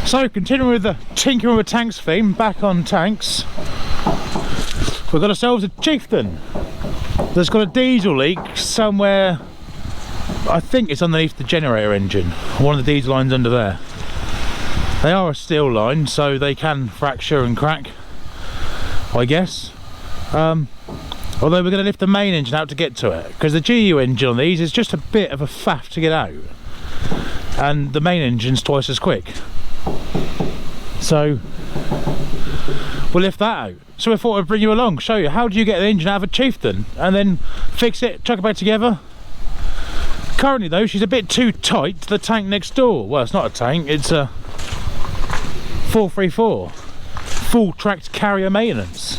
So, continuing with the tinkering with tanks theme, back on tanks, we've got ourselves a Chieftain that's got a diesel leak somewhere. I think it's underneath the generator engine, one of the diesel lines under there. They are a steel line, so they can fracture and crack, I guess. Although we're going to lift the main engine out to get to it, because the GU engine on these is just a bit of a faff to get out, and the main engine's twice as quick. So we'll lift that out. So we thought I'd bring you along, show you how do you get the engine out of a Chieftain and then fix it, chuck it back together. Currently though, she's a bit too tight to the tank next door. Well, it's not a tank, it's a 434 full tracked carrier maintenance.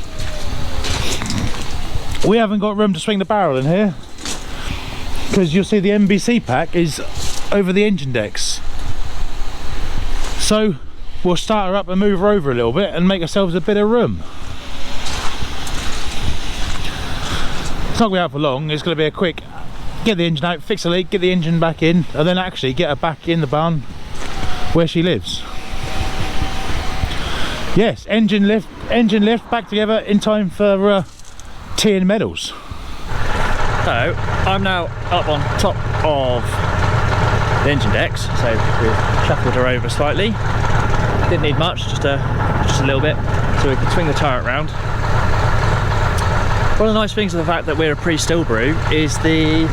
We haven't got room to swing the barrel in here because you'll see the MBC pack is over the engine decks. So we'll start her up and move her over a little bit and make ourselves a bit of room. It's not going to be out for long, it's going to be a quick get the engine out, fix the leak, get the engine back in, and then actually get her back in the barn where she lives. Yes, engine lift back together in time for tea and medals. So I'm now up on top of the engine decks, so we've shuffled her over slightly. Didn't need much, just a little bit, so we could swing the turret round. One of the nice things of the fact that we're a pre-still brew is the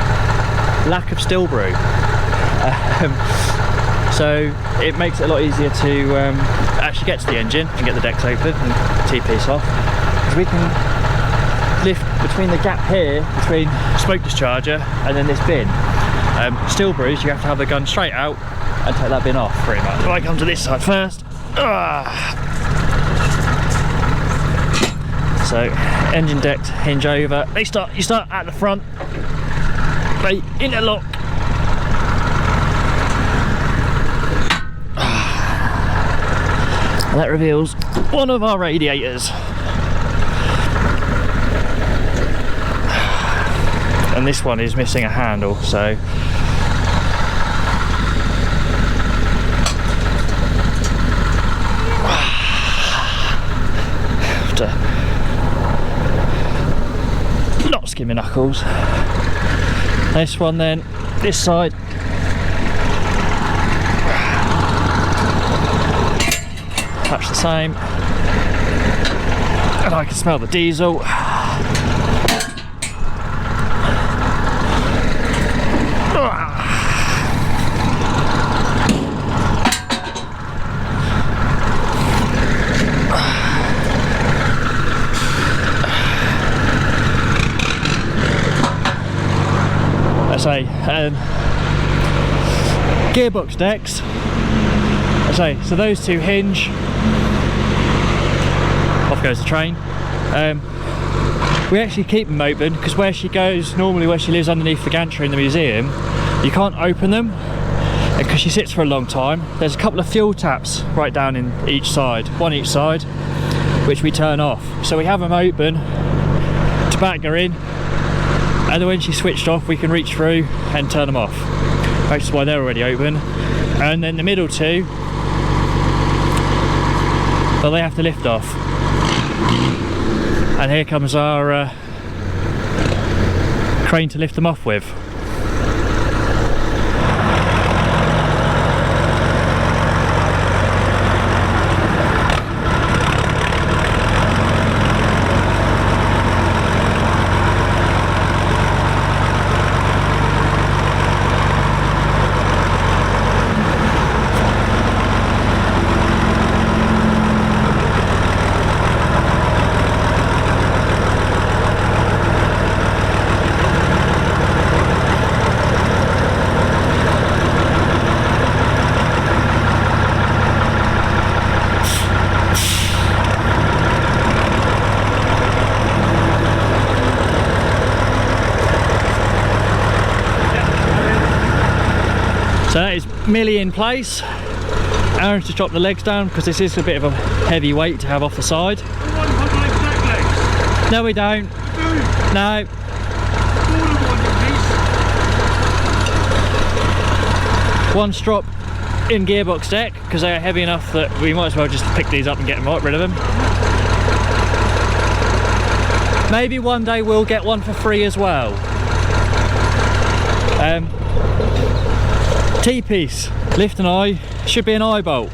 lack of still brew. So it makes it a lot easier to actually get to the engine and get the decks open and T-piece off. Because we can lift between the gap here, between smoke discharger and then this bin. Still brews, you have to have the gun straight out and take that bin off pretty much. If I come to this side first. So engine decked, hinge over. You start at the front, they interlock. And that reveals one of our radiators. And this one is missing a handle, so not skimming knuckles. This one then, this side, touch the same, and I can smell the diesel. Gearbox decks. So those two hinge. Off goes the train. We actually keep them open because where she goes, normally where she lives underneath the gantry in the museum, you can't open them because she sits for a long time. There's a couple of fuel taps right down in each side, one each side, which we turn off. So we have them open to back her in, and then when she's switched off we can reach through and turn them off, which is why they're already open. And then the middle two, well, they have to lift off. And here comes our crane to lift them off with. So that is Millie in place. Aaron's just dropped the legs down because this is a bit of a heavy weight to have off the side. No, we don't. No. One strop in gearbox deck because they are heavy enough that we might as well just pick these up and get rid of them. Maybe one day we'll get one for free as well. T-piece, lift and eye, should be an eye bolt.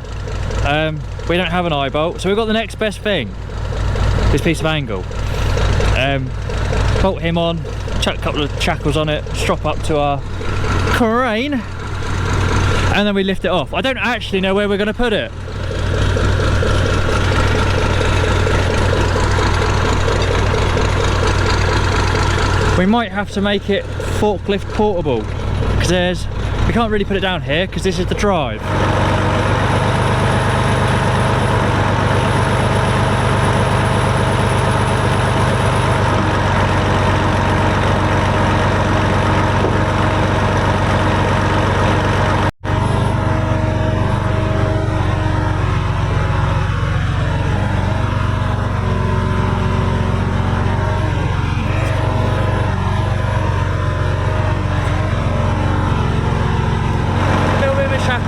We don't have an eye bolt, so we've got the next best thing, this piece of angle. Bolt him on, chuck a couple of shackles on it, strap up to our crane, and then we lift it off. I don't actually know where we're going to put it. We might have to make it forklift portable, because we can't really put it down here because this is the drive.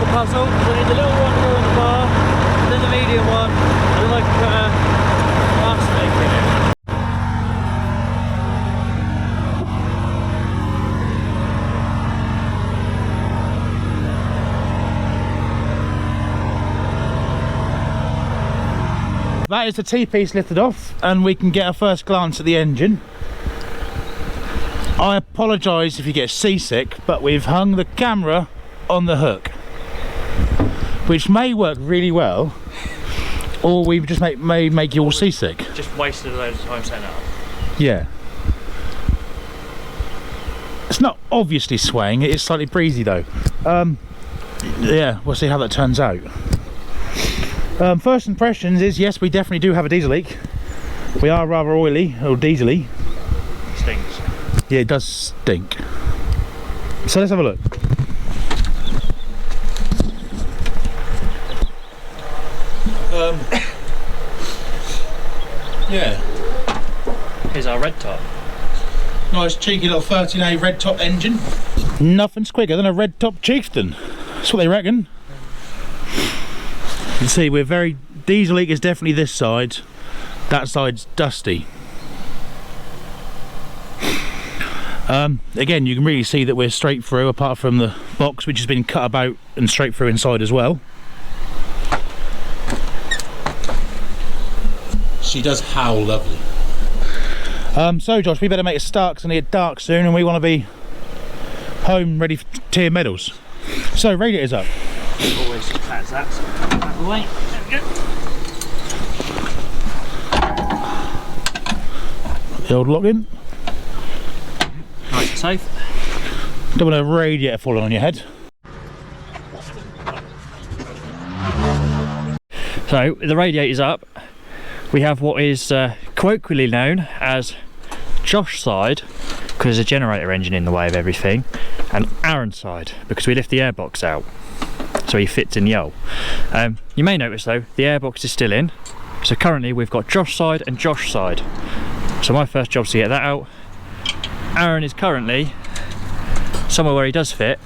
Puzzle, so I need the little one here on the bar, then the medium one, and then I can put a master maker in it. That is the T-piece lifted off, and we can get a first glance at the engine. I apologise if you get seasick, but we've hung the camera on the hook, which may work really well, or we just may make you all seasick. Just wasted a load of time setting that up. Yeah. It's not obviously swaying, it is slightly breezy though. Yeah, we'll see how that turns out. First impressions is, yes, we definitely do have a diesel leak. We are rather oily, or diesely. It stinks. Yeah, it does stink. So let's have a look. Yeah. Here's our red top. Nice cheeky little 13A red top engine. Nothing's quicker than a red top Chieftain. That's what they reckon. You can see we're very, diesel leak is definitely this side. That side's dusty. Again, you can really see that we're straight through, apart from the box, which has been cut about and straight through inside as well. She does howl lovely. So Josh, we better make a start because it's going to get dark soon and we want to be home ready for tier medals. So radiator's up. Always just pads that, so out of the way. There we go. The old lock in. Nice and safe. Don't want a radiator falling on your head. So the radiator's up. We have what is colloquially known as Josh side, because there's a generator engine in the way of everything, and Aaron side, because we lift the airbox out, so he fits in the hole. You may notice though, the airbox is still in, so currently we've got Josh side and Josh side. So my first job is to get that out. Aaron is currently somewhere where he does fit,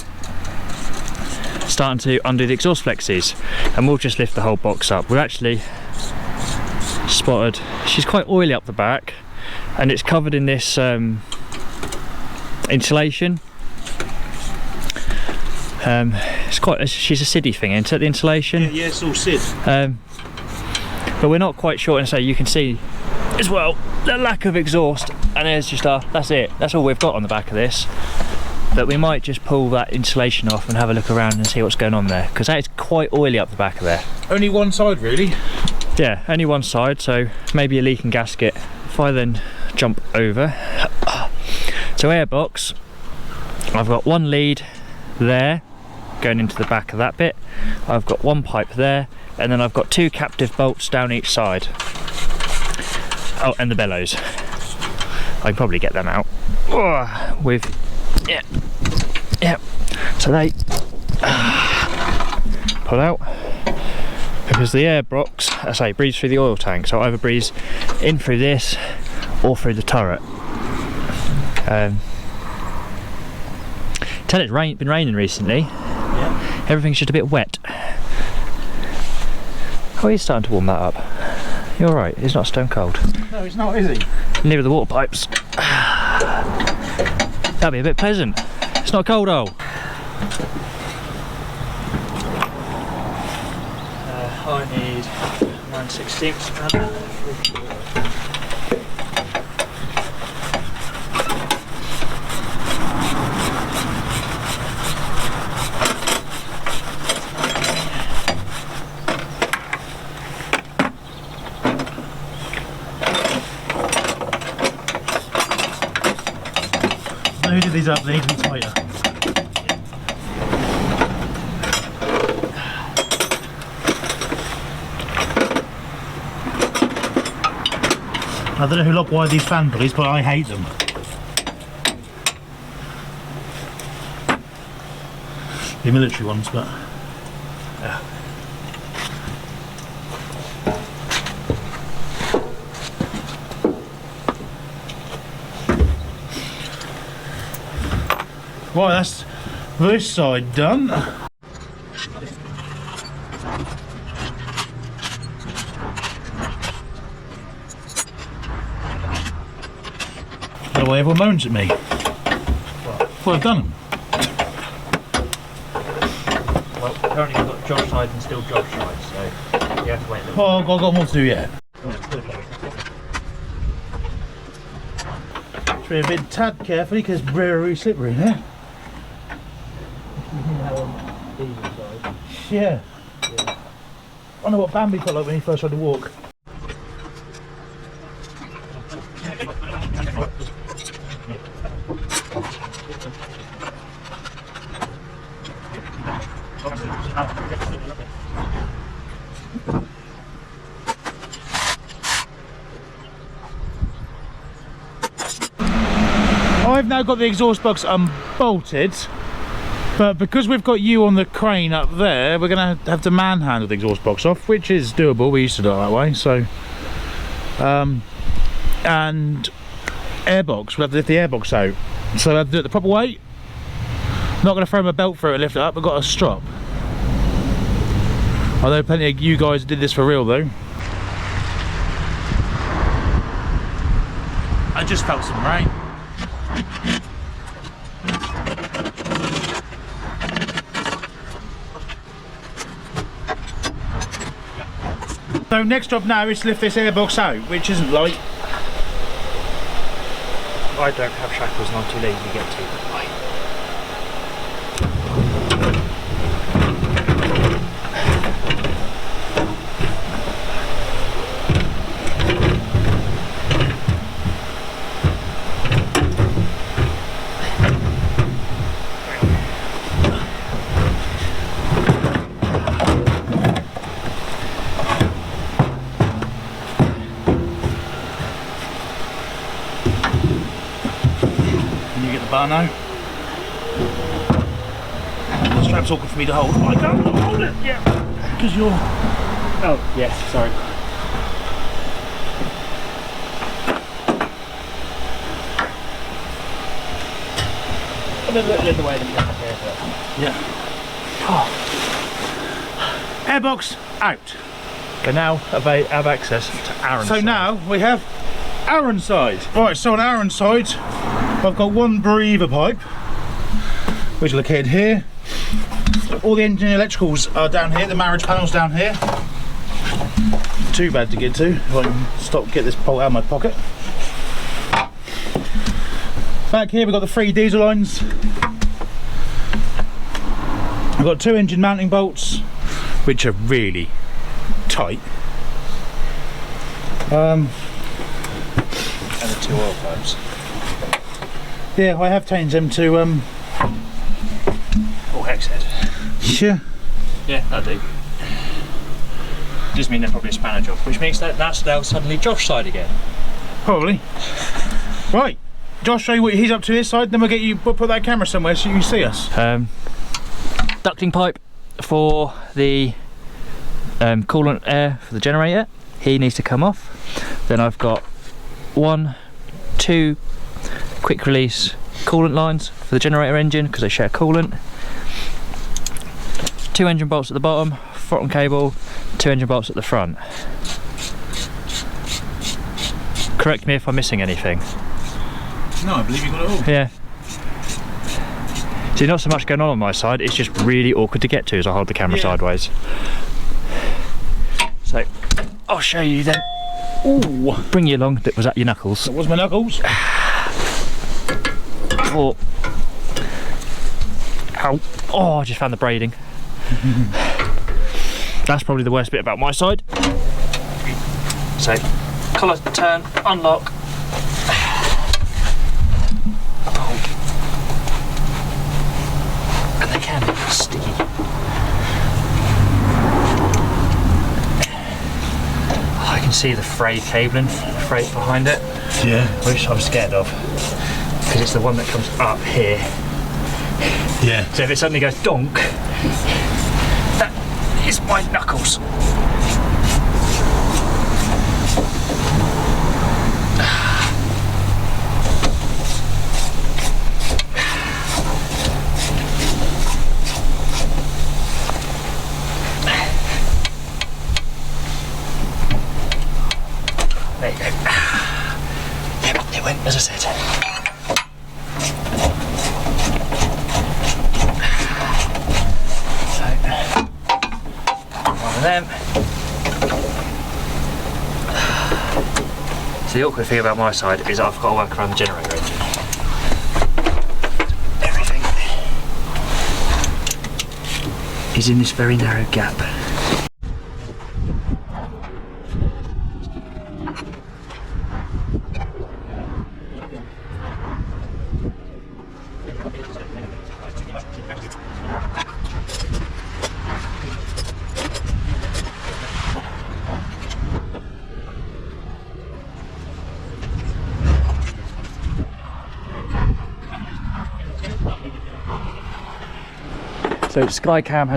starting to undo the exhaust flexes, and we'll just lift the whole box up. We've actually spotted, she's quite oily up the back, and it's covered in this insulation. It's quite, she's a siddy thing, isn't it, the insulation? Yeah, it's all sid. But we're not quite sure, and so you can see as well the lack of exhaust, and there's just that's it, that's all we've got on the back of this. But we might just pull that insulation off and have a look around and see what's going on there, because that is quite oily up the back of there. Only one side really. Yeah, only one side, so maybe a leaking gasket. If I then jump over, so airbox, I've got one lead there going into the back of that bit, I've got one pipe there, and then I've got two captive bolts down each side. Oh, and the bellows, I can probably get them out with, yeah, so they pull out, because the airbox, as I say, breathes through the oil tank, so it either breathes in through this or through the turret. Tell it's been raining recently. Yeah. Everything's just a bit wet. Oh, he's starting to warm that up. You're right, he's not stone cold. No, he's not, is he? Neither the water pipes. That'd be a bit pleasant. It's not cold, oh. I need 9/16 and 3/4. Who did these up? They need to be tighter. I don't know who lock wired these fan pulleys, but I hate them. The military ones, but yeah. Right, that's this side done. By the way, everyone moans at me. Well, I've done them. Well, currently we've got Josh side and still Josh side, so you have to wait a little. Oh, I've got more to do yet. Just be a bit tad carefully because it's very slippery in here. Yeah. I wonder what Bambi felt like when he first tried to walk. I've now got the exhaust box unbolted, but because we've got you on the crane up there, we're going to have to manhandle the exhaust box off, which is doable. We used to do it that way. So, and airbox, we'll have to lift the airbox out. So we'll have to do it the proper way. Not going to throw my belt through it and lift it up. We've got a strop. I know plenty of you guys did this for real though. I just felt some rain. So next job now is to lift this airbox out, which isn't light. I don't have shackles and I'm too lazy to get to. Right. Bar now. The strap's awkward for me to hold. I can't hold it, yeah. Because you're. Oh, yes, sorry. I'm a little in the way of the here, but. Yeah. Oh. Airbox out. Okay, now have access to Aaron's side. So now we have Aaron's side. Right, so on Aaron's side, I've got one breather pipe, which is located here. All the engine electricals are down here, the marriage panel's down here. Too bad to get to, if I can get this bolt out of my pocket. Back here we've got the 3 diesel lines. I've got 2 engine mounting bolts, which are really tight. And the 2 oil pipes. Yeah, I have changed them to Or hex head. Yeah. Yeah, that'll do. Just mean they're probably a spanner job, which means that that's now suddenly Josh's side again. Probably. Right, Josh, show you what he's up to his side, then we'll get you put that camera somewhere so you can see us. Ducting pipe for the coolant air for the generator. He needs to come off. Then I've got 1, 2 quick release coolant lines for the generator engine because they share coolant. 2 engine bolts at the bottom, throttle cable, 2 engine bolts at the front. Correct me if I'm missing anything. No, I believe you got it all. Yeah. See, not so much going on my side, it's just really awkward to get to as I hold the camera sideways. So, I'll show you then. Ooh. Bring you along. Was that your knuckles? That was my knuckles. Oh. Ow. Oh, I just found the braiding. That's probably the worst bit about my side. So, collar, turn, unlock. And they can be sticky. I can see the frayed cabling, frayed behind it. Yeah. Which I'm scared of. Because it's the one that comes up here. Yeah. So if it suddenly goes donk, that is my knuckles. There you go. Yep, it went as I said. Them. So the awkward thing about my side is I've got to work around the generator engine. Everything is in this very narrow gap. So Skycam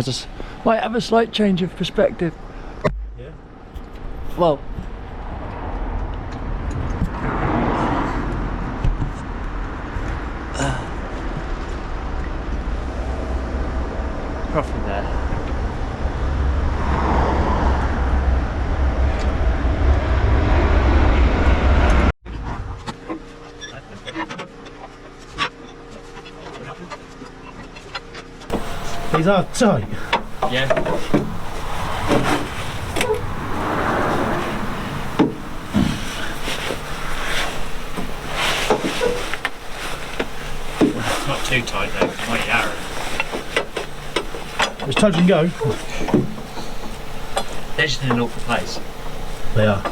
might have a slight change of perspective. Yeah. Well, roughly there. These are tight. Yeah. Not too tight though, it might yarrow. It's touch and go. They're just in an awful place. They are.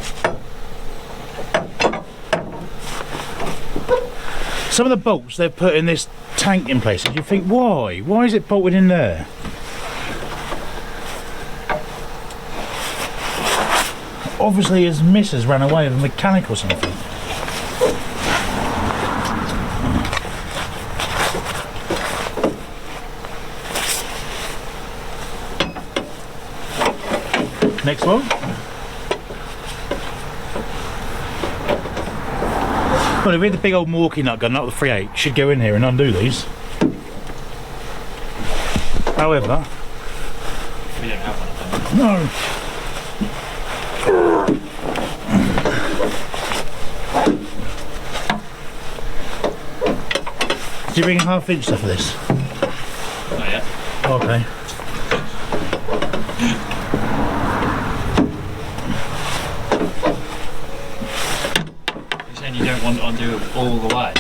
Some of the bolts they've put in this tank in place, and you think, why? Why is it bolted in there? Obviously his missus ran away with a mechanic or something. Next one. Well, if we had the big old Morky nut gun, not the 3/8, should go in here and undo these. However, We don't have one of them. no. Do you bring a 1/2 inch stuff for this? Not yet. Okay. You're saying you don't want to undo it all the way?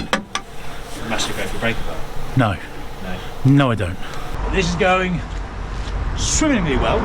Unless you go for breaker bar? No. No. No, I don't. This is going swimmingly well.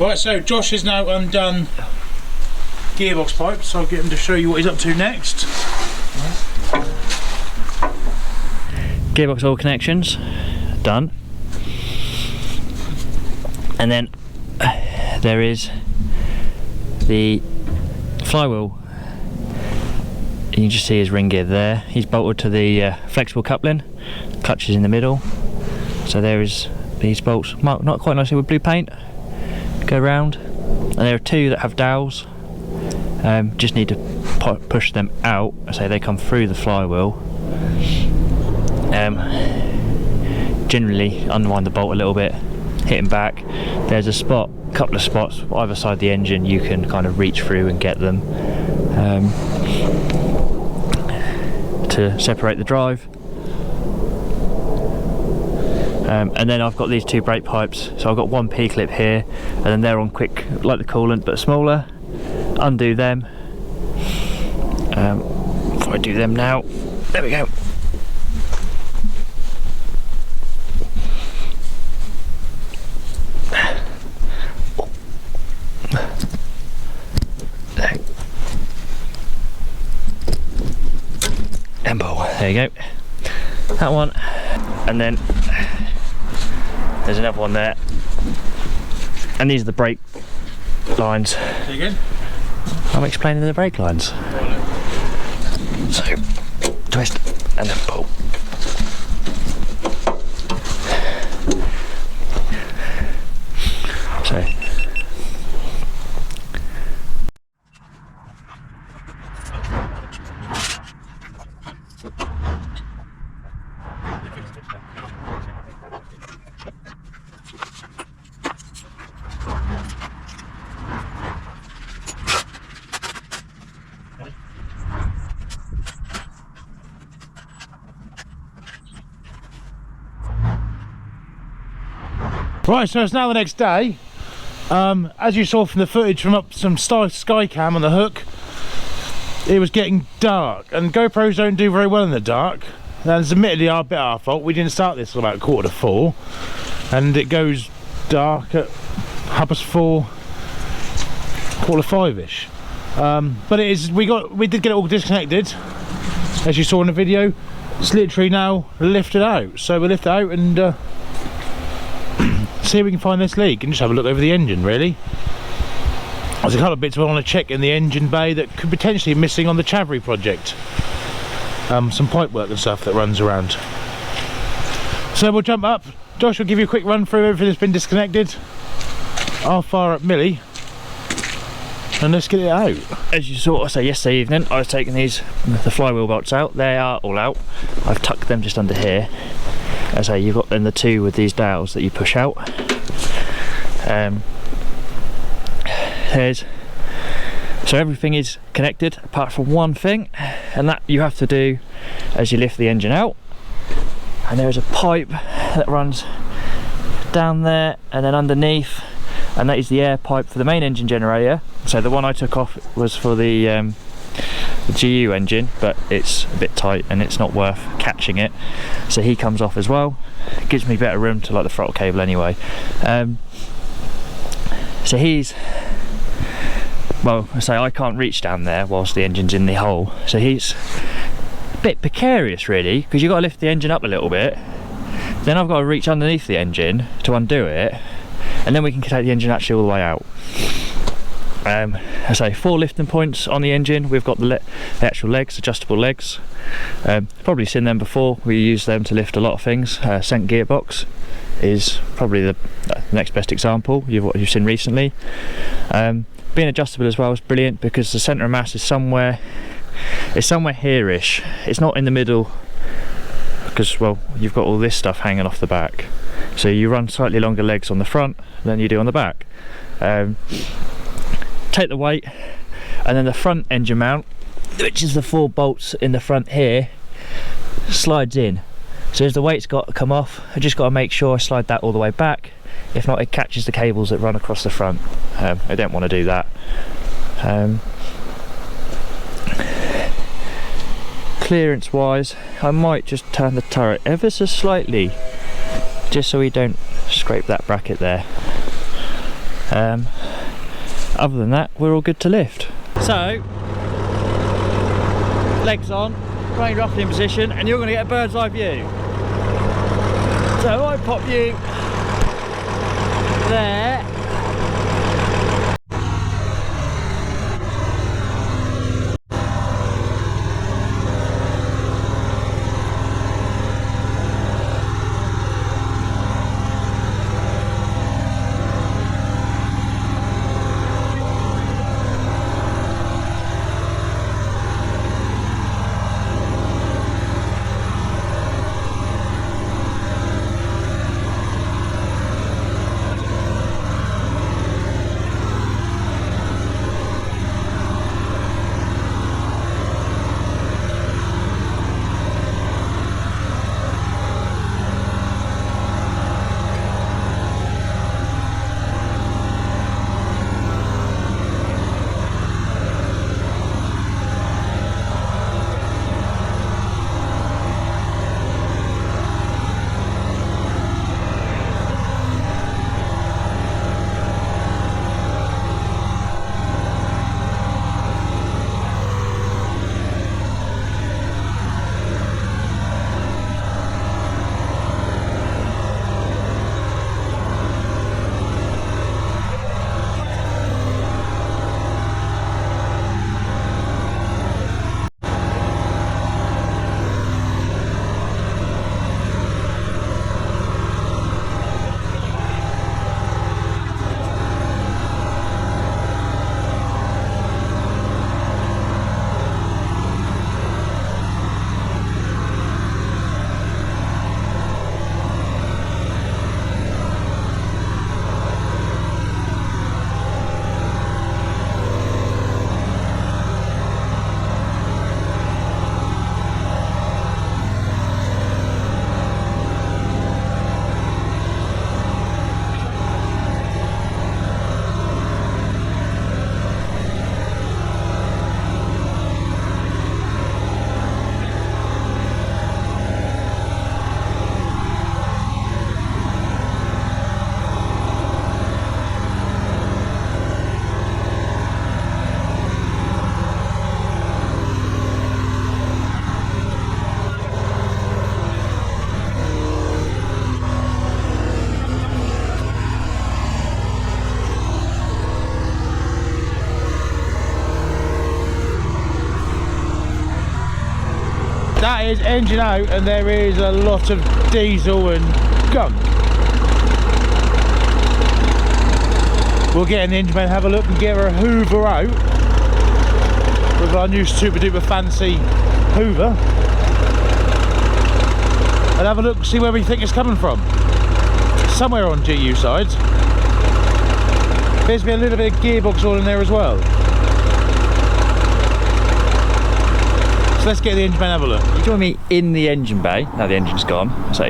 Right, so Josh has now undone gearbox pipes, so I'll get him to show you what he's up to next. Gearbox oil connections done, and then there is the flywheel. You can just see his ring gear there. He's bolted to the flexible coupling, clutch is in the middle, so there is these bolts marked not quite nicely with blue paint, go round, and there are two that have dowels. Just need to push them out, so they come through the flywheel. Generally unwind the bolt a little bit, hit him back. There's a spot, couple of spots either side the engine you can kind of reach through and get them to separate the drive. And then I've got these two brake pipes, so I've got one P-clip here, and then they're on quick like the coolant but smaller. Undo them. If I do them now, there we go. There you go, that one, and then there's another one there, and these are the brake lines. Say again? I'm explaining the brake lines. So, twist and then pull. So, right, so it's now the next day. As you saw from the footage from up some sky cam on the hook, it was getting dark, and GoPros don't do very well in the dark. That's admittedly a bit our fault. We didn't start this till about 4:15, and it goes dark at 4:30, 4:45ish. But it is, we did get it all disconnected, as you saw in the video. It's literally now lifted out, so we'll lift it out and see if we can find this leak and just have a look over the engine. Really, there's a couple of bits we want to check in the engine bay that could potentially be missing on the Chavry project. Some pipe work and stuff that runs around. So we'll jump up. Josh will give you a quick run through everything that's been disconnected. I'll fire up Millie and let's get it out. as you saw, yesterday evening, I was taking the flywheel bolts out. They are all out. I've tucked them just under here. As I say, you've got then the two with these dowels that you push out. So everything is connected apart from one thing, and that you have to do as you lift the engine out. And there is a pipe that runs down there and then underneath, and that is the air pipe for the main engine generator. So the one I took off was for the GU engine, but it's a bit tight and it's not worth catching it, so he comes off as well. It gives me better room to like the throttle cable anyway. So he's, well, I say I can't reach down there whilst the engine's in the hole, so he's a bit precarious really, because you've got to lift the engine up a little bit, then I've got to reach underneath the engine to undo it, and then we can take the engine actually all the way out. I say 4 lifting points on the engine. We've got the actual legs, adjustable legs. Probably seen them before. We use them to lift a lot of things. Scent gearbox is probably the next best example what you've seen recently. Being adjustable as well is brilliant, because the centre of mass is somewhere here-ish. It's not in the middle, because, well, you've got all this stuff hanging off the back, so you run slightly longer legs on the front than you do on the back. Take the weight, and then the front engine mount, which is the 4 bolts in the front here, slides in. So as the weight's got to come off, I just got to make sure I slide that all the way back. If not, it catches the cables that run across the front. I don't want to do that. Clearance wise, I might just turn the turret ever so slightly, just so we don't scrape that bracket there. Other than that, we're all good to lift. So, legs on, crane roughly in position, and you're going to get a bird's eye view. So I pop you there. That is engine out, and there is a lot of diesel and gunk. We'll get in the engine bay and have a look and get her a hoover out with our new super duper fancy hoover, and have a look and see where we think it's coming from. Somewhere on GU sides. Appears to be a little bit of gearbox oil in there as well. So let's get the engine bay and have a look. You join me in the engine bay. Now the engine's gone. So,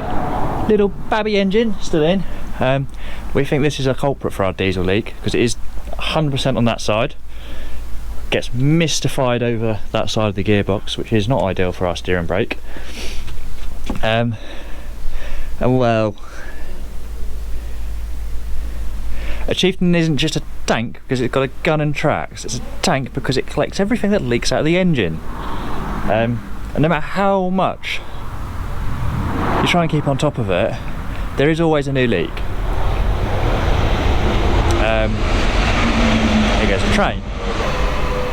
little babby engine still in. We think this is a culprit for our diesel leak because it is 100% on that side. Gets mystified over that side of the gearbox, which is not ideal for our steering brake. And well, a Chieftain isn't just a tank because it's got a gun and tracks. It's a tank because it collects everything that leaks out of the engine. And no matter how much you try and keep on top of it, there is always a new leak. Here goes the train.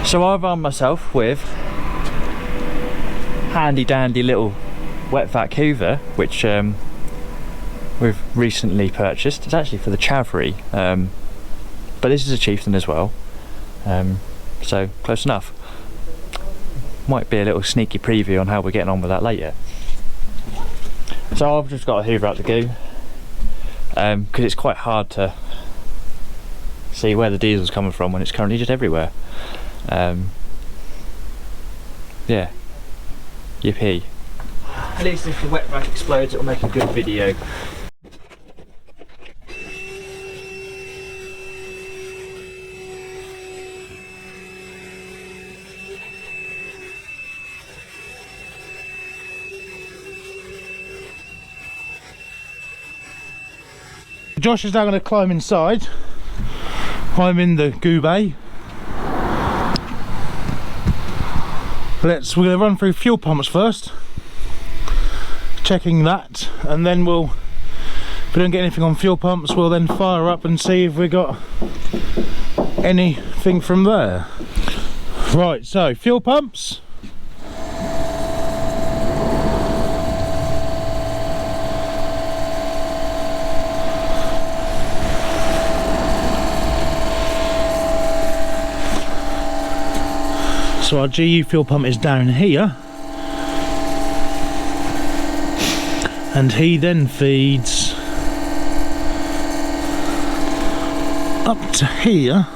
So I've armed myself with handy dandy little wet vac hoover, which we've recently purchased. It's actually for the Chavry, but this is a Chieftain as well, so close enough. Might be a little sneaky preview on how we're getting on with that later. So I've just got a hoover out the goo, because it's quite hard to see where the diesel's coming from when it's currently just everywhere. Yeah, yippee. At least if the wet vac explodes, it'll make a good video. Josh is now going to climb inside I'm in the goo bay. We're going to run through fuel pumps first, checking that, and then if we don't get anything on fuel pumps, we'll then fire up and see if we got anything from there. Right, so fuel pumps. So our GU fuel pump is down here, and he then feeds up to here,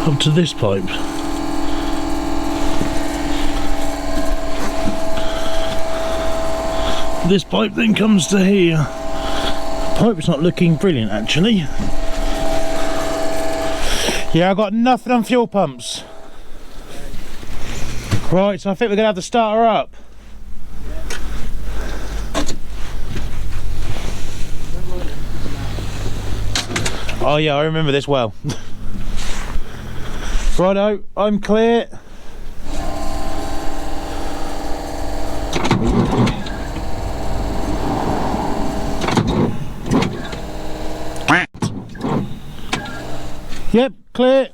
up to this pipe. This pipe then comes to here. The pipe's not looking brilliant actually. Yeah, I've got nothing on fuel pumps. Right, so I think we're going to have to start her up. Oh yeah, I remember this well. Righto, I'm clear. Yep, clear.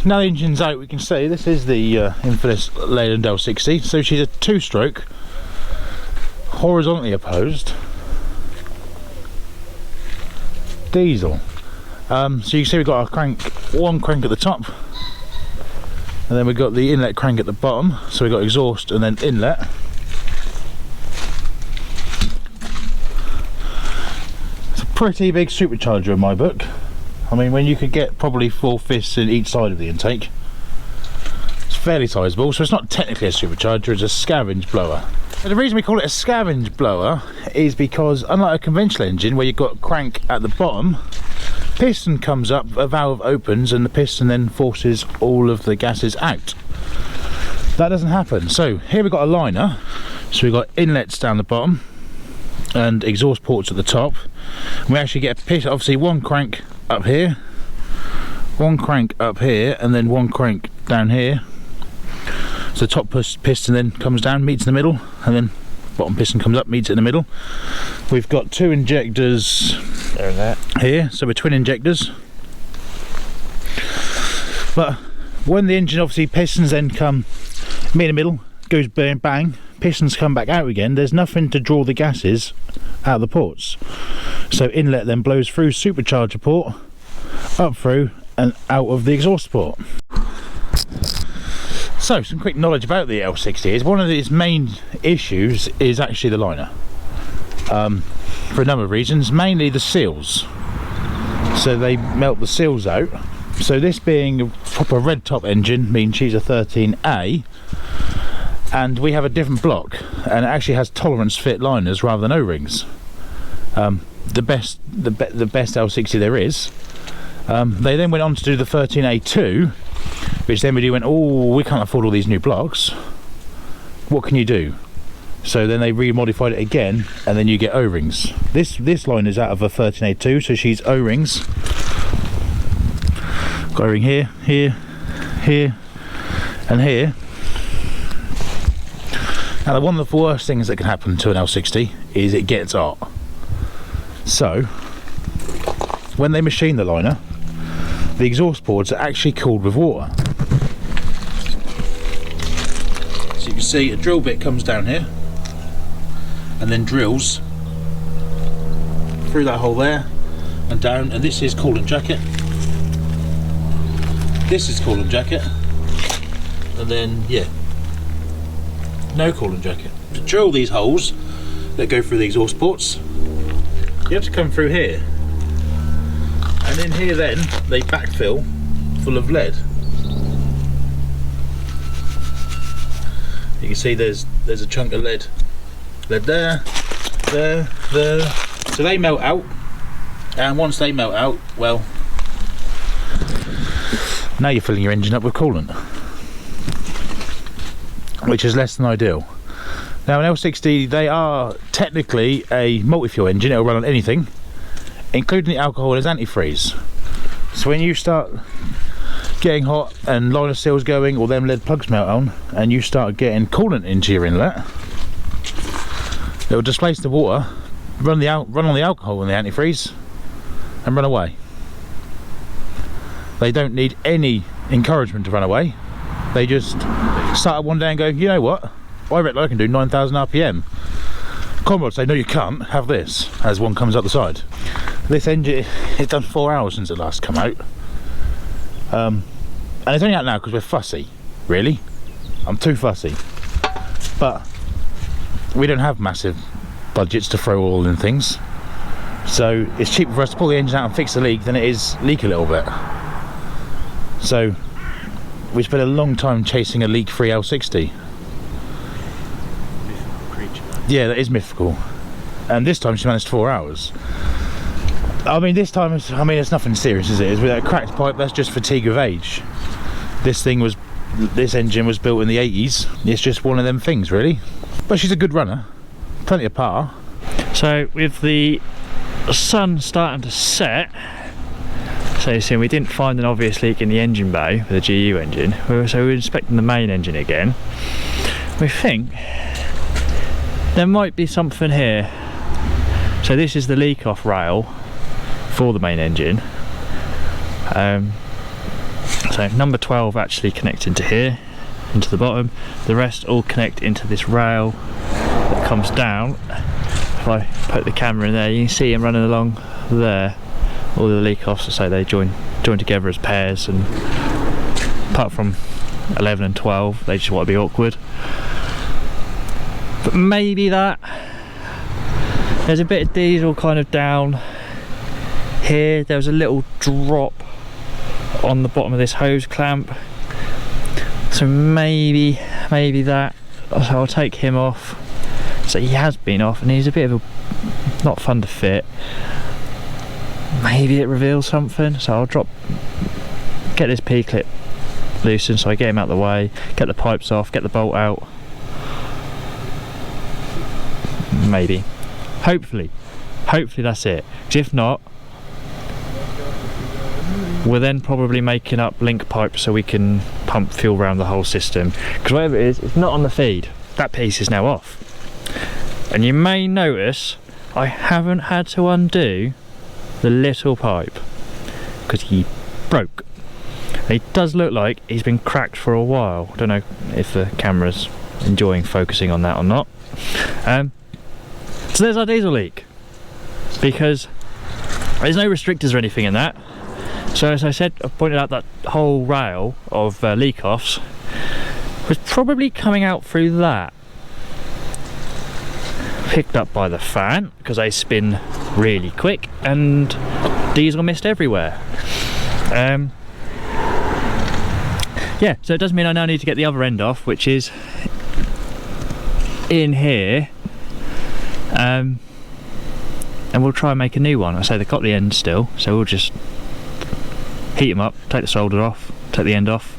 Now the engine's out, we can see this is the infamous Leyland L60. So she's a 2-stroke, horizontally opposed diesel. So you can see we've got our one crank at the top, and then we've got the inlet crank at the bottom. So we've got exhaust and then inlet. It's a pretty big supercharger in my book. I mean, when you could get probably 4 fists in each side of the intake, it's fairly sizable. So it's not technically a supercharger, it's a scavenge blower. And the reason we call it a scavenge blower is because, unlike a conventional engine where you've got crank at the bottom, piston comes up, a valve opens, and the piston then forces all of the gases out. That doesn't happen. So here we've got a liner, so we've got inlets down the bottom and exhaust ports at the top. And we actually get a piston, obviously one crank up here, one crank up here, and then one crank down here. So the top piston then comes down, meets in the middle, and then bottom piston comes up, meets in the middle. We've got 2 injectors here, so we're twin injectors. But when the engine, obviously pistons then come meet in the middle, goes bang bang, pistons come back out again, there's nothing to draw the gases out of the ports. So inlet then blows through supercharger port, up through and out of the exhaust port. So some quick knowledge about the L60 is one of its main issues is actually the liner, for a number of reasons, mainly the seals. So they melt the seals out. So this being a proper red top engine means she's a 13A, and we have a different block, and it actually has tolerance fit liners rather than O-rings. The best L60 there is. They then went on to do the 13A2, which then we went, oh, we can't afford all these new blocks. What can you do? So then they remodified it again, and then you get O-rings. This line is out of a 13A2, so she's O-rings. Got O-ring here, here, here, and here. Now one of the worst things that can happen to an L60 is it gets hot. So when they machine the liner, the exhaust ports are actually cooled with water. So you can see a drill bit comes down here and then drills through that hole there and down, and this is coolant jacket. This is coolant jacket, and then yeah, no coolant jacket. To drill these holes that go through the exhaust ports, you have to come through here, and in here then they backfill full of lead. You can see there's a chunk of lead They're there, there. So they melt out, and once they melt out, well, now you're filling your engine up with coolant, which is less than ideal. Now an L60, they are technically a multi-fuel engine. It'll run on anything, including the alcohol as antifreeze. So when you start getting hot and liner seals going, or them lead plugs melt on, and you start getting coolant into your inlet, it will displace the water, run on the alcohol and the antifreeze, and run away. They don't need any encouragement to run away. They just start up one day and go, you know what, I reckon I can do 9,000 RPM. Comrade say, no you can't, have this, as one comes up the side. This engine, it's done 4 hours since it last come out. And it's only out now because we're fussy, really. I'm too fussy. But we don't have massive budgets to throw oil in things. So it's cheaper for us to pull the engine out and fix the leak than it is leak a little bit. So we spent a long time chasing a leak-free L60. Yeah, that is mythical. And this time she managed 4 hours. I mean, this time, it's nothing serious, is it? It's with a cracked pipe, that's just fatigue of age. This engine was built in the 80s. It's just one of them things, really. But she's a good runner. Plenty of power. So, with the sun starting to set, so you see, we didn't find an obvious leak in the engine bay with the GU engine. So we're inspecting the main engine again. We think there might be something here. So this is the leak off rail for the main engine. So number 12 actually connects into here, into the bottom. The rest all connect into this rail that comes down. If I put the camera in there, you can see them running along there. All the leak offs, so they join together as pairs, and apart from 11 and 12, they just want to be awkward. But maybe that. There's a bit of diesel kind of down here. There was a little drop on the bottom of this hose clamp, so maybe that. So I'll take him off. So he has been off, and he's a bit of a not fun to fit. Maybe it reveals something, so I'll get this P-clip loosened, so I get him out of the way, get the pipes off, get the bolt out. Maybe. Hopefully that's it. 'Cause if not, we're then probably making up link pipes so we can pump fuel around the whole system. Because whatever it is, it's not on the feed. That piece is now off. And you may notice I haven't had to undo the little pipe because he broke. It does look like he's been cracked for a while. I don't know if the camera's enjoying focusing on that or not. So there's our diesel leak, because there's no restrictors or anything in that. So as I said, I pointed out that whole rail of leak offs was probably coming out through that. Picked up by the fan because they spin really quick, and diesel mist everywhere. Yeah, so it does mean I now need to get the other end off, which is in here, and we'll try and make a new one. I say they've got the end still, so we'll just heat them up, take the solder off, take the end off.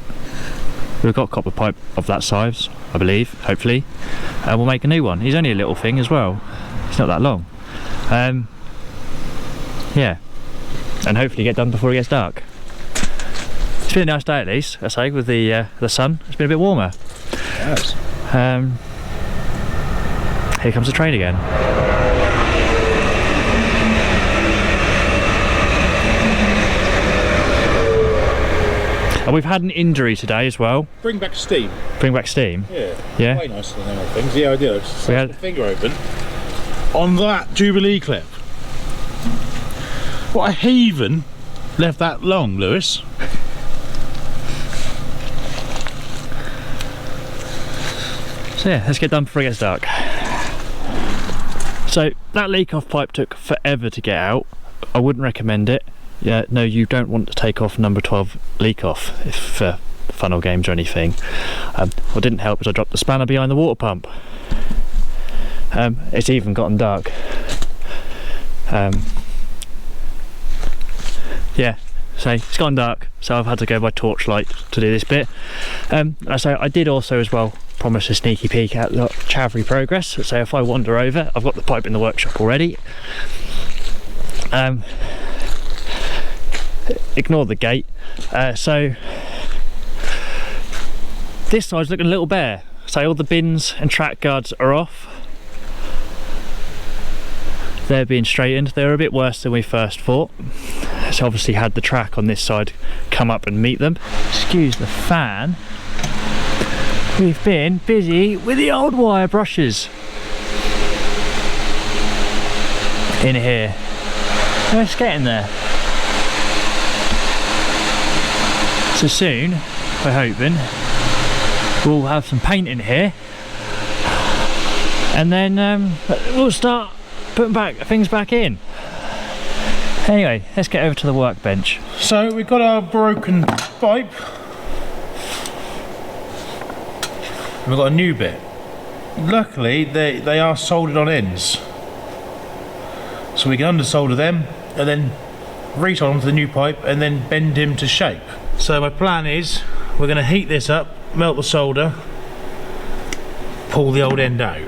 We've got copper pipe of that size, I believe, hopefully, and we'll make a new one. He's only a little thing as well, it's not that long. Yeah, and hopefully get done before it gets dark. It's been a nice day at least, I say, with the sun. It's been a bit warmer. Yes. Here comes the train again. And we've had an injury today as well. Bring back steam. Bring back steam? Yeah. Yeah. Way nicer than other things. Yeah, I did. We had the finger open on that Jubilee clip. What a heathen left that long, Lewis. So yeah, let's get done before it gets dark. So that leak off pipe took forever to get out. I wouldn't recommend it. Yeah, no, you don't want to take off number 12 leak off if for fun or games or anything. What didn't help is I dropped the spanner behind the water pump. It's even gotten dark. Yeah, so it's gone dark, so I've had to go by torchlight to do this bit. So I did also as well promise a sneaky peek at the Chavry progress, so if I wander over, I've got the pipe in the workshop already. Ignore the gate. So this side's looking a little bare, so all the bins and track guards are off. They're being straightened. They're a bit worse than we first thought. So obviously had the track on this side come up and meet them. Excuse the fan. We've been busy with the old wire brushes in here. It's getting there. So soon, we're hoping, we'll have some paint in here, and then we'll start putting things back in. Anyway, let's get over to the workbench. So we've got our broken pipe. And we've got a new bit. Luckily, they are soldered on ends. So we can undersolder them and then resolder them to the new pipe and then bend him to shape. So my plan is, we're going to heat this up, melt the solder, pull the old end out.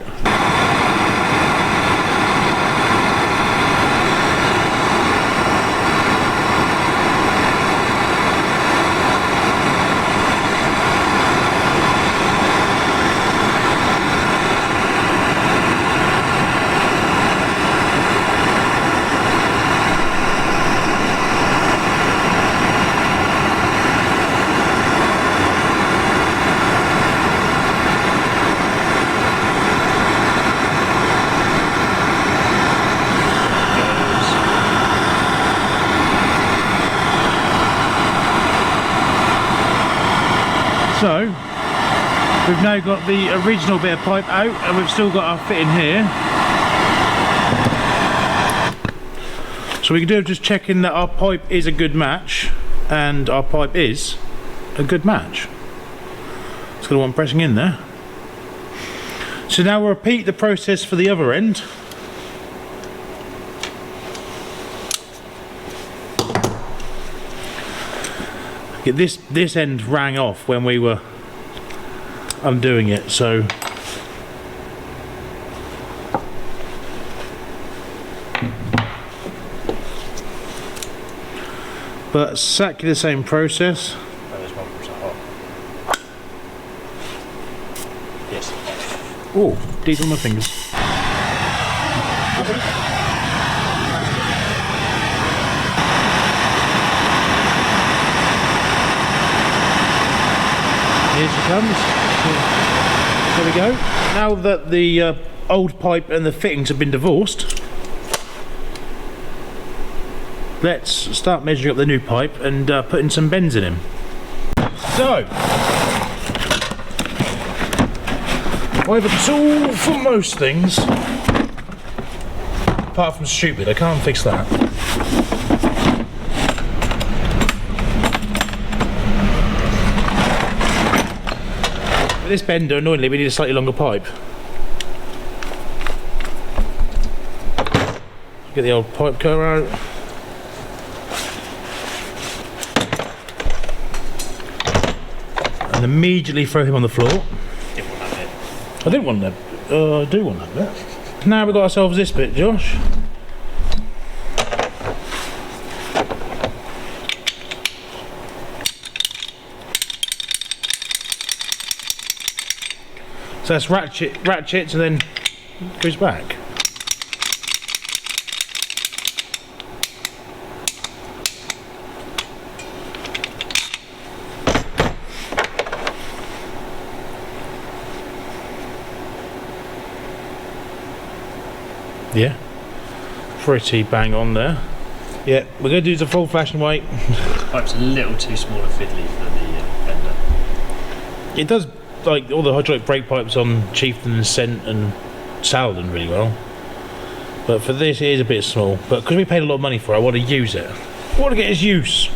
So, we've now got the original bit of pipe out and we've still got our fitting here. So we can do it just checking that our pipe is a good match, and our pipe is a good match. It's got one pressing in there. So now we'll repeat the process for the other end. This end rang off when we were undoing it, so but exactly the same process. Yes. Oh, these are my fingers. Here she comes. There we go. Now that the old pipe and the fittings have been divorced, let's start measuring up the new pipe and putting some bends in him. So, I have a tool for most things, apart from stupid. I can't fix that. With this bender, annoyingly, we need a slightly longer pipe. Get the old pipe cutter out. And immediately throw him on the floor. Didn't want that bit. I didn't want that. I do want that bit. Now we've got ourselves this bit, Josh. So that's ratchets and then goes back. Yeah, pretty bang on there. Yeah, we're going to do the full fashion way. Pipe's a little too small and fiddly for the bender. It does, like all the hydraulic brake pipes on Chieftain and Scent and Saladin really well. But for this it is a bit small. But because we paid a lot of money for it, I want to use it. I want to get its use.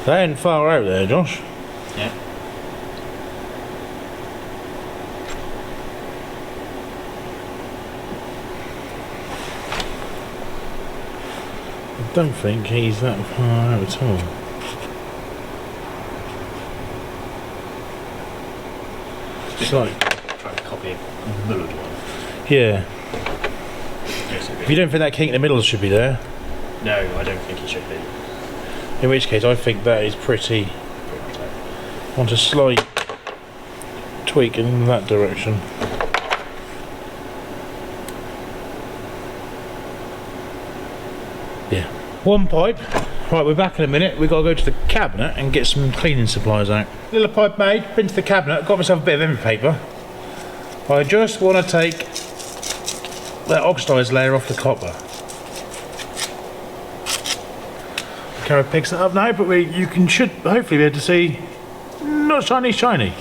That ain't far out there, Josh. Yeah. don't think he's that far out at all. It's like, Trying to copy a mullered one. yeah. If you don't think that kink in the middle should be there, No, I don't think he should be. in which case I think that is pretty. Want a slight tweak in that direction. Yeah. One pipe. Right, we're back in a minute. We've got to go to the cabinet and get some cleaning supplies out. Little pipe made, been to the cabinet, got myself a bit of emery paper. I just want to take that oxidised layer off the copper. Camera picks that up now, but you should hopefully be able to see not shiny.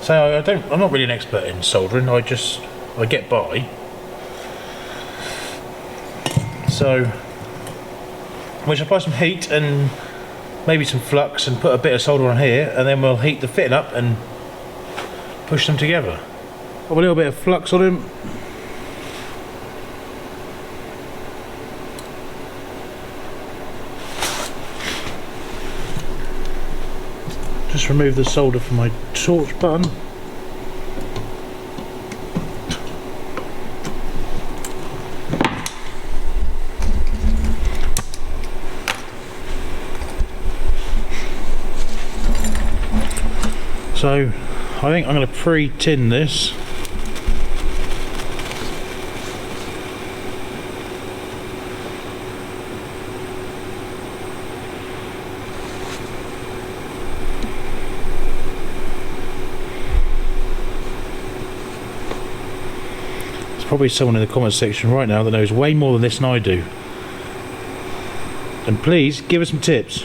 So I'm not really an expert in soldering. I get by. So we should apply some heat and maybe some flux and put a bit of solder on here, and then we'll heat the fitting up and push them together. Put a little bit of flux on them. Just remove the solder from my torch button. So I think I'm going to pre-tin this. There's probably someone in the comment section right now that knows way more than this than I do. And please give us some tips.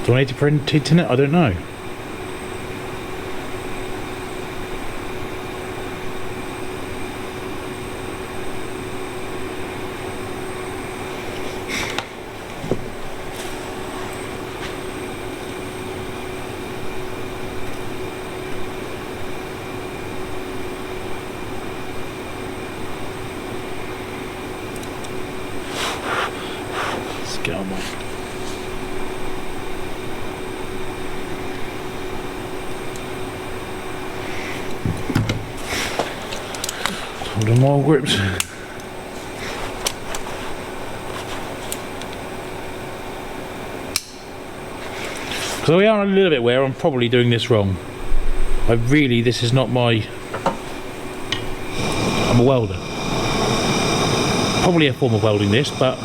Do I need to print it in it? I don't know. Let's get on with it. The more grips. So we are a little bit where I'm probably doing this wrong. This is not my... I'm a welder. Probably a form of welding this, but...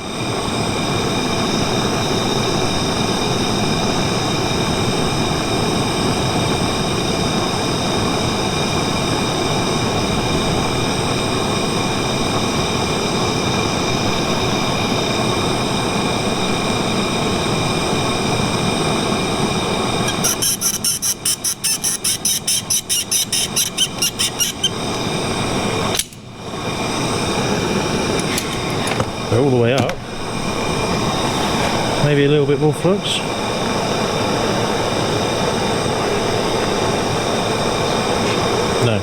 all the way up. Maybe a little bit more flux. No.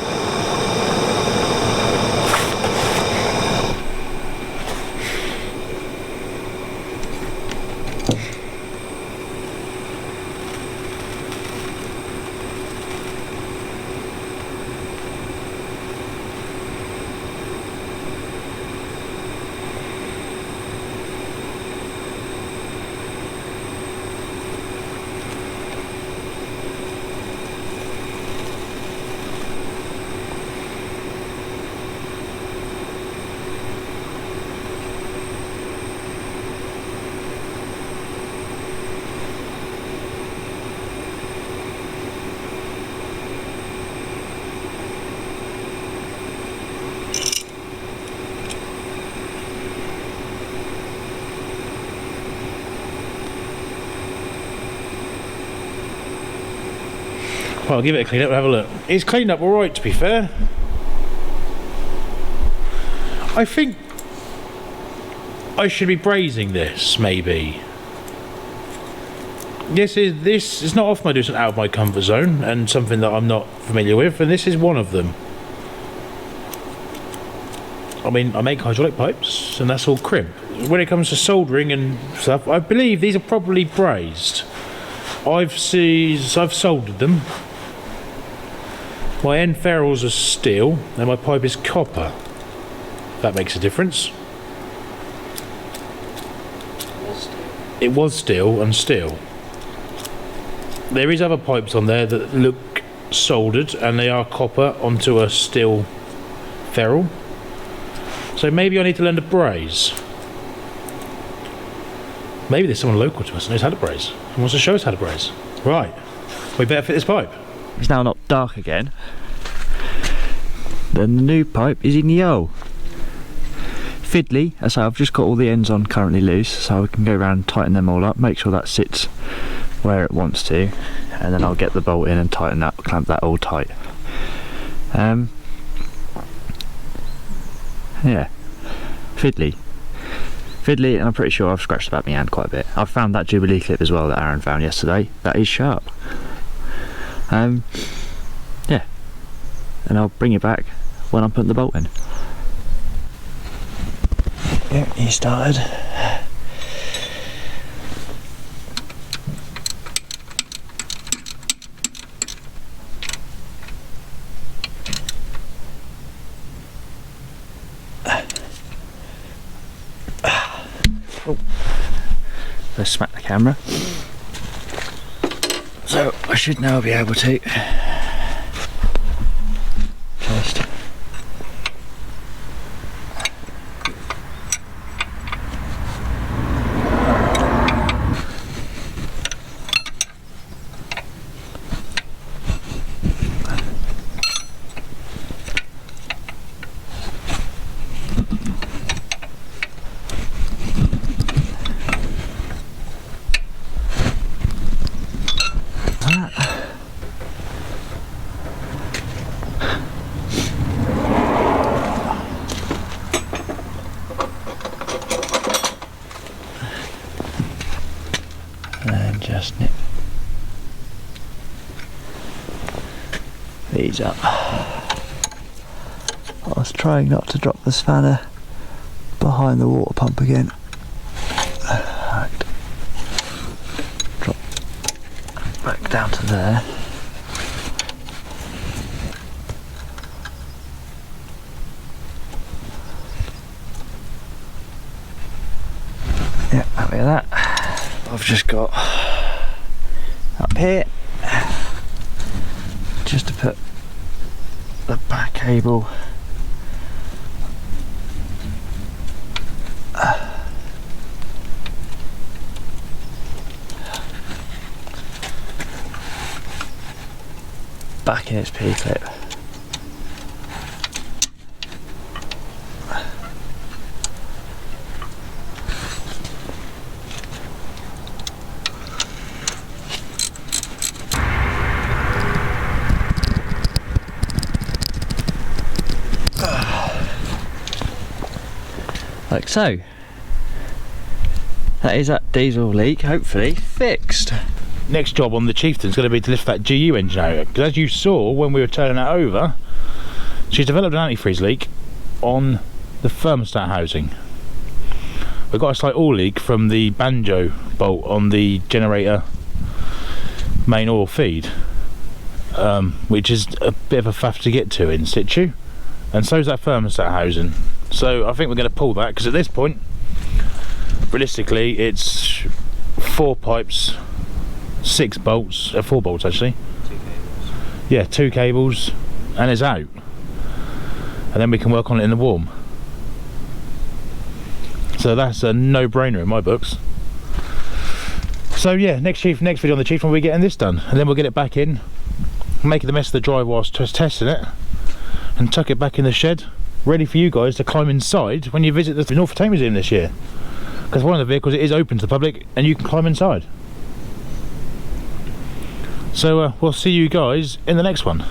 Well, I'll give it a clean up and have a look. It's cleaned up alright, to be fair. I think I should be brazing this, maybe. this is not often I do something out of my comfort zone and something that I'm not familiar with, and this is one of them. I mean, I make hydraulic pipes and that's all crimp. When it comes to soldering and stuff, I believe these are probably brazed. I've soldered them. My end ferrules are steel and my pipe is copper. That makes a difference. It was steel and steel. There is other pipes on there that look soldered and they are copper onto a steel ferrule. So maybe I need to learn to braze. Maybe there's someone local to us that knows how to braze and wants to show us how to braze. Right, we better fit this pipe. It's now not dark again. Then the new pipe is in the hole. Fiddly, as I've just got all the ends on currently loose, so I can go around and tighten them all up, make sure that sits where it wants to, and then I'll get the bolt in and tighten that, clamp that all tight. Yeah, fiddly, and I'm pretty sure I've scratched about my hand quite a bit. I've found that Jubilee clip as well that Aaron found yesterday. That is sharp. Yeah, and I'll bring it back when I'm putting the bolt in. Yeah, he started. Oh. Let's smack the camera. So I should now be able to just just nip these up. I was trying not to drop the spanner behind the water pump again. Right. Drop back down to there. Yeah, happy with that. I've just got up here just to put the back cable back in its P-clip. Like so. That is that diesel leak hopefully fixed. Next job on the Chieftain is going to be to lift that GU engine out, because as you saw when we were turning that over, she's developed an antifreeze leak on the thermostat housing. We've got a slight oil leak from the banjo bolt on the generator main oil feed, which is a bit of a faff to get to in situ, and so is that thermostat housing. So I think we're going to pull that, because at this point realistically it's 4 pipes, 6 bolts, 4 bolts actually, 2 cables. Yeah, 2 cables, and it's out, and then we can work on it in the warm. So that's a no-brainer in my books. So yeah, next video on the Chieftain, we'll be getting this done, and then we'll get it back in, making the mess of the drive whilst testing it, and tuck it back in the shed, ready for you guys to climb inside when you visit the Norfolk Tank Museum this year, because one of the vehicles, it is open to the public and you can climb inside. So we'll see you guys in the next one.